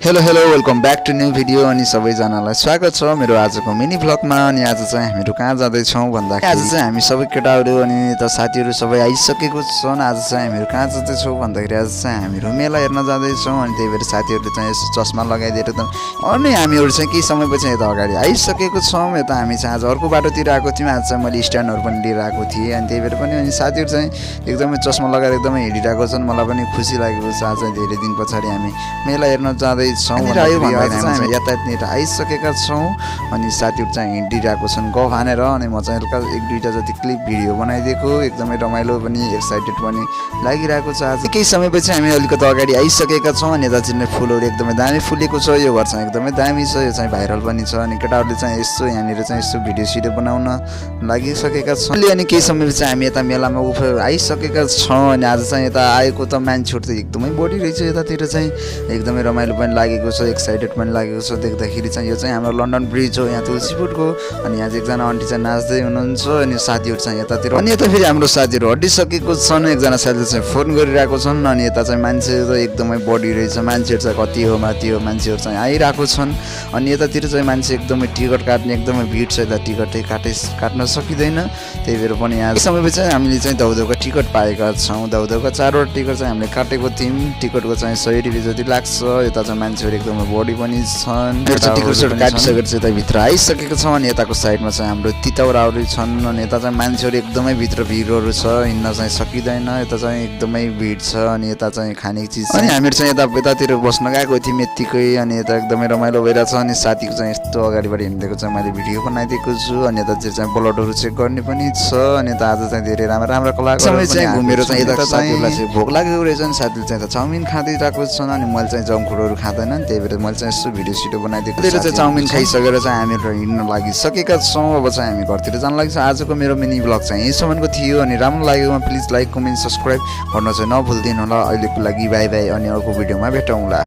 Hello welcome back to new video अनि सबैजनालाई स्वागत छ मेरो आजको मिनी भ्लगमा। अनि आज चाहिँ हामीहरू कहाँ जाँदैछौँ भन्दाखेरि आज चाहिँ हामी सबै केटाहरू अनि यता साथीहरू सबै आइसकेको छन्। आज चाहिँ हामीहरू कहाँ जाँदैछौँ भन्दाखेरि आज चाहिँ हामीहरू मेला हेर्न जाँदैछौँ। अनि त्यही भएर साथीहरूले चाहिँ यसो चस्मा लगाइदिएर त अनि हामीहरू चाहिँ केही समयपछि यता अगाडि आइसकेको छौँ। यता हामी चाहिँ आज अर्को बाटोतिर आएको थियौँ। आज चाहिँ मैले स्ट्यान्डहरू पनि लिएर आएको थिएँ। अनि त्यही भएर पनि अनि साथीहरू चाहिँ एकदमै चस्मा लगाएर एकदमै हिँडिरहेको छन्। मलाई पनि खुसी लागेको छ। आज धेरै दिन पछाडि हामी मेला हेर्न जाँदैछौँ। यातायातनिर आइसकेका छौँ अनि साथीहरू चाहिँ हिँडिरहेको छन् ग हानेर। अनि म चाहिँ हल्का एक दुईवटा जति क्लिप भिडियो बनाइदिएको, एकदमै रमाइलो पनि एक्साइटेड पनि लागिरहेको छ। आज केही समयपछि हामी अलिकति अगाडि आइसकेका छौँ। अनि यता चाहिँ फुलहरू एकदमै दामी फुलेको छ। यो घर चाहिँ एकदमै दामी छ। यो चाहिँ भाइरल पनि छ। अनि केटाहरूले चाहिँ यसो यहाँनिर चाहिँ यसो भिडियो सिडियो बनाउन लागिसकेका छौँ। अनि केही समयपछि हामी यता मेलामा आइसकेका छौँ। अनि आज चाहिँ यता आएको त मान्छेहरू त एकदमै बढी रहेछ। यतातिर चाहिँ एकदमै रमाइलो पनि लागेको छ, एक्साइटेड पनि लागेको छ। देख्दाखेरि चाहिँ यो चाहिँ हाम्रो लन्डन ब्रिज हो, यहाँ तुलसीपुरको। अनि यहाँ चाहिँ एकजना आन्टी चाहिँ नाच्दै हुनुहुन्छ। अनि साथीहरू चाहिँ यतातिर अनि यता फेरि हाम्रो साथीहरू हटिसकेको छन्। एकजना साथीले चाहिँ फोन गरिरहेको छन्। अनि यता चाहिँ मान्छे त एकदमै बढी रहेछ। मान्छेहरू चाहिँ कति हो माथि हो, मान्छेहरू चाहिँ आइरहेको छन्। अनि यतातिर चाहिँ मान्छे एकदमै टिकट काट्ने एकदमै भिड छ। यता टिकटै काट्न सकिँदैन। त्यही भएर पनि यहाँ समयपछि हामीले चाहिँ धौधौका टिकट पाएका छौँ। धौधौका 4वटा टिकट चाहिँ हामीले काटेको थियौँ। टिकटको चाहिँ 100 रुपियाँ जति लाग्छ। यता चाहिँ मान्छेहरू एकदमै बढी पनि छन्। टिकट काटिसकेर चाहिँ यता भित्र आइसकेको छौँ। अनि यताको साइडमा चाहिँ हाम्रो तितौराहरू छन्। अनि यता चाहिँ मान्छेहरू एकदमै भित्र भिडहरू छ, हिँड्न चाहिँ सकिँदैन। यता चाहिँ एकदमै भिड छ। अनि यता चाहिँ खाने चिज अनि हामीहरू चाहिँ यतातिर बस्न गएको थियौँ यत्तिकै। अनि यता एकदमै रमाइलो भइरहेछ। अनि साथीको चाहिँ यस्तो अगाडिबाट हिँडिदिएको चाहिँ मैले भिडियो बनाइदिएको छु। अनि यता चाहिँ ब्लडहरू चेक गर्ने पनि छ। अनि यता आज चाहिँ धेरै राम्रो कलाकारहरू चाहिँ घुमेर चाहिँ यता साथीहरूलाई चाहिँ भोक लागेको रहेछ। अनि साथीले चाहिँ यता चाउमिन खाँदिरहेको छन्। अनि मैले चाहिँ जङ्क फुडहरू खाँदैनन्। त्यही भएर मैले चाहिँ यसो भिडियो सिडियो बनाइदिएको। त्यही चाहिँ चाउमिन खाइसकेर चाहिँ हामीहरू हिँड्न लागिसकेका छौँ। अब चाहिँ हामी घरतिर जान लाग्छ। आजको मेरो मिनी भ्लग चाहिँ यहीसम्मको थियो। अनि राम्रो लागेकोमा प्लिज लाइक कमेन्ट सब्सक्राइब गर्न चाहिँ नभुलिदिनु होला। अहिलेको लागि बाई बाई। अनि अर्को भिडियोमा भेटौँला।